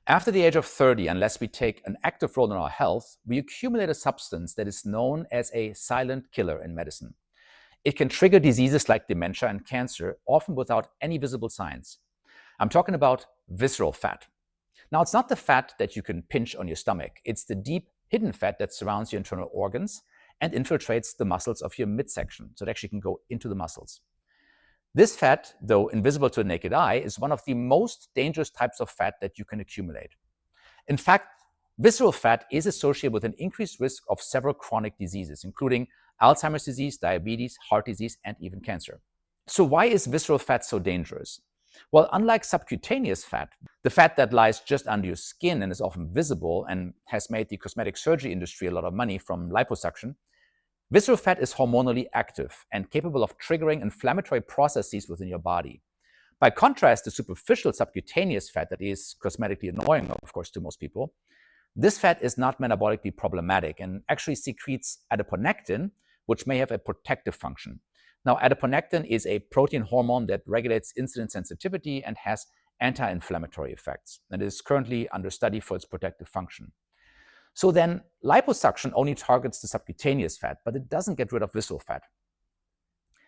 After the age of 30, unless we take an active role in our health, we accumulate a substance that is known as a silent killer in medicine. It can trigger diseases like dementia and cancer, often without any visible signs. I'm talking about visceral fat. Now, it's not the fat that you can pinch on your stomach. It's the deep, hidden fat that surrounds your internal organs and infiltrates the muscles of your midsection, so it actually can go into the muscles. This fat, though invisible to the naked eye, is one of the most dangerous types of fat that you can accumulate. In fact, visceral fat is associated with an increased risk of several chronic diseases, including Alzheimer's disease, diabetes, heart disease, and even cancer. So why is visceral fat so dangerous? Well, unlike subcutaneous fat, the fat that lies just under your skin and is often visible and has made the cosmetic surgery industry a lot of money from liposuction, visceral fat is hormonally active and capable of triggering inflammatory processes within your body. By contrast, the superficial subcutaneous fat that is cosmetically annoying, of course, to most people, this fat is not metabolically problematic and actually secretes adiponectin, which may have a protective function. Now, adiponectin is a protein hormone that regulates insulin sensitivity and has anti-inflammatory effects, and is currently under study for its protective function. So then, liposuction only targets the subcutaneous fat, but it doesn't get rid of visceral fat.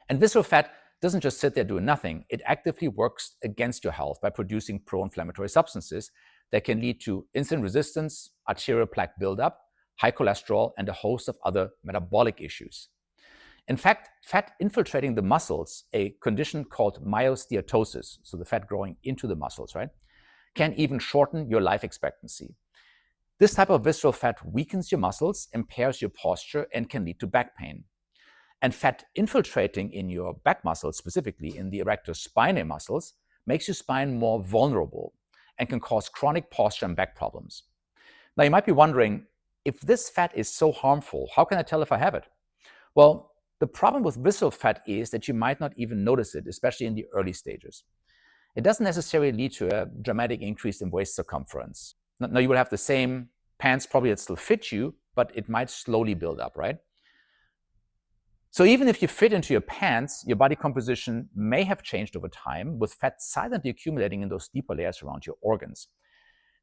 And visceral fat doesn't just sit there doing nothing. It actively works against your health by producing pro-inflammatory substances that can lead to insulin resistance, arterial plaque buildup, high cholesterol, and a host of other metabolic issues. In fact, fat infiltrating the muscles, a condition called myosteatosis, so the fat growing into the muscles, right, can even shorten your life expectancy. This type of visceral fat weakens your muscles, impairs your posture, and can lead to back pain. And fat infiltrating in your back muscles, specifically in the erector spinae muscles, makes your spine more vulnerable and can cause chronic posture and back problems. Now, you might be wondering, if this fat is so harmful, how can I tell if I have it? Well, the problem with visceral fat is that you might not even notice it, especially in the early stages. It doesn't necessarily lead to a dramatic increase in waist circumference. Now, you will have the same pants probably that still fit you, but it might slowly build up, right? So even if you fit into your pants, your body composition may have changed over time, with fat silently accumulating in those deeper layers around your organs.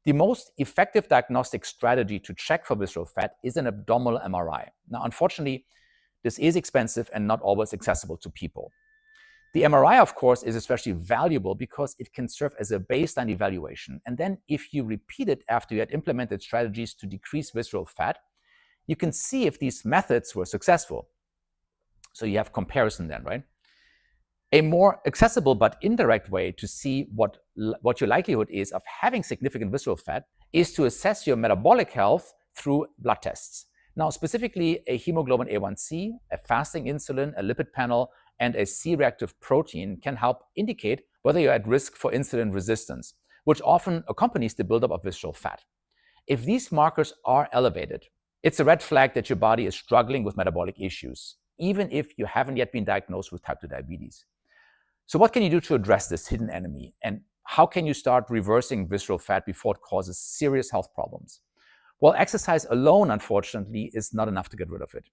The most effective diagnostic strategy to check for visceral fat is an abdominal MRI. Now, unfortunately, this is expensive and not always accessible to people. The MRI, of course, is especially valuable because it can serve as a baseline evaluation. And then if you repeat it after you had implemented strategies to decrease visceral fat, you can see if these methods were successful. So you have comparison then, right? A more accessible but indirect way to see what your likelihood is of having significant visceral fat is to assess your metabolic health through blood tests. Now, specifically, a hemoglobin A1C, a fasting insulin, a lipid panel, and a C-reactive protein can help indicate whether you're at risk for insulin resistance, which often accompanies the buildup of visceral fat. If these markers are elevated, it's a red flag that your body is struggling with metabolic issues, even if you haven't yet been diagnosed with type 2 diabetes. So what can you do to address this hidden enemy? And how can you start reversing visceral fat before it causes serious health problems? Well, exercise alone, unfortunately, is not enough to get rid of it.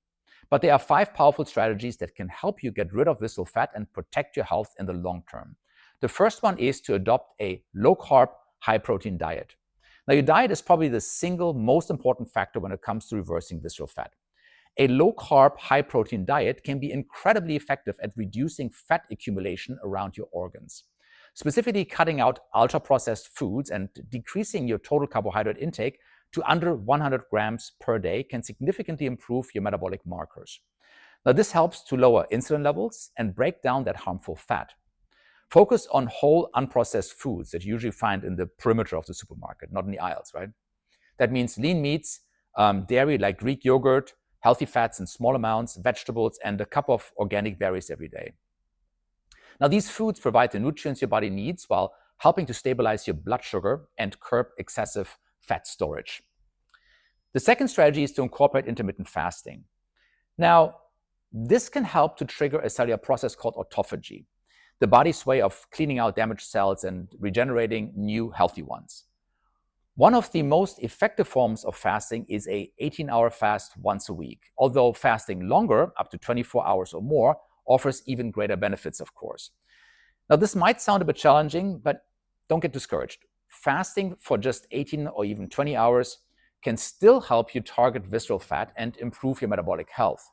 But there are 5 powerful strategies that can help you get rid of visceral fat and protect your health in the long term. The first one is to adopt a low-carb, high-protein diet. Now, your diet is probably the single most important factor when it comes to reversing visceral fat. A low-carb, high-protein diet can be incredibly effective at reducing fat accumulation around your organs. Specifically, cutting out ultra-processed foods and decreasing your total carbohydrate intake to under 100 grams per day can significantly improve your metabolic markers. Now, this helps to lower insulin levels and break down that harmful fat. Focus on whole, unprocessed foods that you usually find in the perimeter of the supermarket, not in the aisles, right? That means lean meats, dairy like Greek yogurt, healthy fats in small amounts, vegetables, and a cup of organic berries every day. Now, these foods provide the nutrients your body needs while helping to stabilize your blood sugar and curb excessive fat storage. The second strategy is to incorporate intermittent fasting. Now, this can help to trigger a cellular process called autophagy, the body's way of cleaning out damaged cells and regenerating new healthy ones. One of the most effective forms of fasting is a 18-hour fast once a week, although fasting longer, up to 24 hours or more, offers even greater benefits, of course. Now, this might sound a bit challenging, but don't get discouraged. fasting for just 18 or even 20 hours can still help you target visceral fat and improve your metabolic health.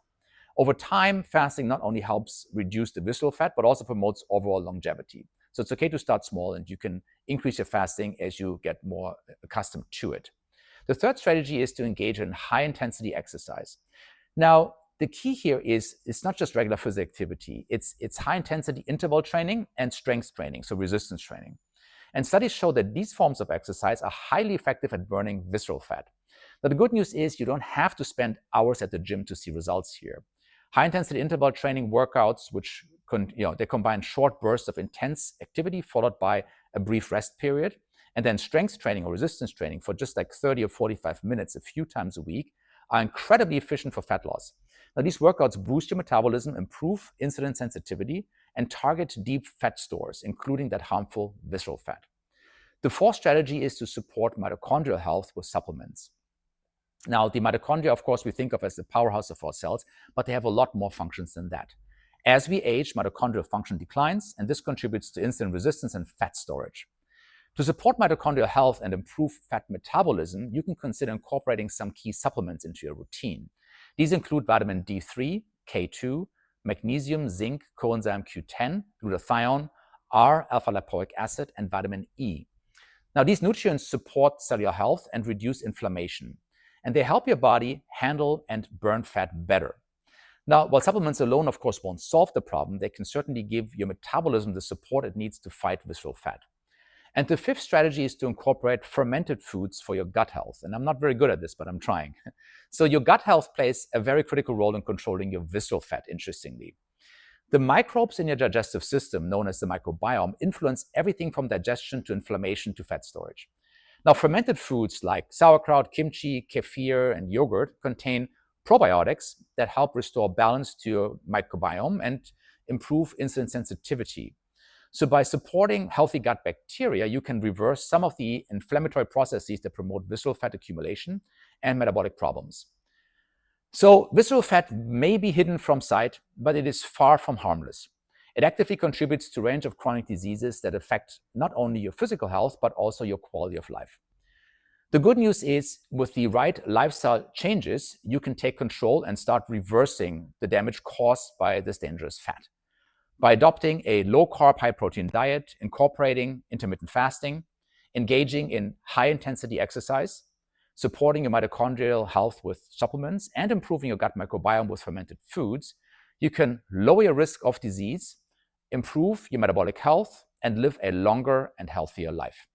Over time, fasting not only helps reduce the visceral fat, but also promotes overall longevity. So it's okay to start small, and you can increase your fasting as you get more accustomed to it. The third strategy is to engage in high-intensity exercise. Now, the key here is it's not just regular physical activity. It's high-intensity interval training and strength training, so resistance training. And studies show that these forms of exercise are highly effective at burning visceral fat. Now, the good news is you don't have to spend hours at the gym to see results here. High-intensity interval training workouts, which they combine short bursts of intense activity followed by a brief rest period, and then strength training or resistance training for just like 30 or 45 minutes a few times a week, are incredibly efficient for fat loss. Now, these workouts boost your metabolism, improve insulin sensitivity, and target deep fat stores, including that harmful visceral fat. The fourth strategy is to support mitochondrial health with supplements. Now, the mitochondria, of course, we think of as the powerhouse of our cells, but they have a lot more functions than that. As we age, mitochondrial function declines, and this contributes to insulin resistance and fat storage. To support mitochondrial health and improve fat metabolism, you can consider incorporating some key supplements into your routine. These include vitamin D3, K2, magnesium, zinc, coenzyme Q10, glutathione, R-alpha-lipoic acid, and vitamin E. Now, these nutrients support cellular health and reduce inflammation, and they help your body handle and burn fat better. Now, while supplements alone, of course, won't solve the problem, they can certainly give your metabolism the support it needs to fight visceral fat. And the fifth strategy is to incorporate fermented foods for your gut health. And I'm not very good at this, but I'm trying. So your gut health plays a very critical role in controlling your visceral fat, interestingly. The microbes in your digestive system, known as the microbiome, influence everything from digestion to inflammation to fat storage. Now, fermented foods like sauerkraut, kimchi, kefir, and yogurt contain probiotics that help restore balance to your microbiome and improve insulin sensitivity. So by supporting healthy gut bacteria, you can reverse some of the inflammatory processes that promote visceral fat accumulation and metabolic problems. So visceral fat may be hidden from sight, but it is far from harmless. It actively contributes to a range of chronic diseases that affect not only your physical health, but also your quality of life. The good news is, with the right lifestyle changes, you can take control and start reversing the damage caused by this dangerous fat. By adopting a low-carb, high-protein diet, incorporating intermittent fasting, engaging in high-intensity exercise, supporting your mitochondrial health with supplements, and improving your gut microbiome with fermented foods, you can lower your risk of disease, improve your metabolic health, and live a longer and healthier life.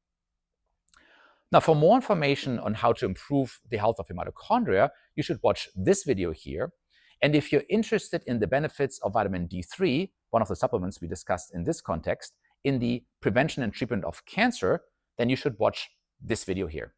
Now, for more information on how to improve the health of your mitochondria, you should watch this video here. And if you're interested in the benefits of vitamin D3, one of the supplements we discussed in this context, in the prevention and treatment of cancer, then you should watch this video here.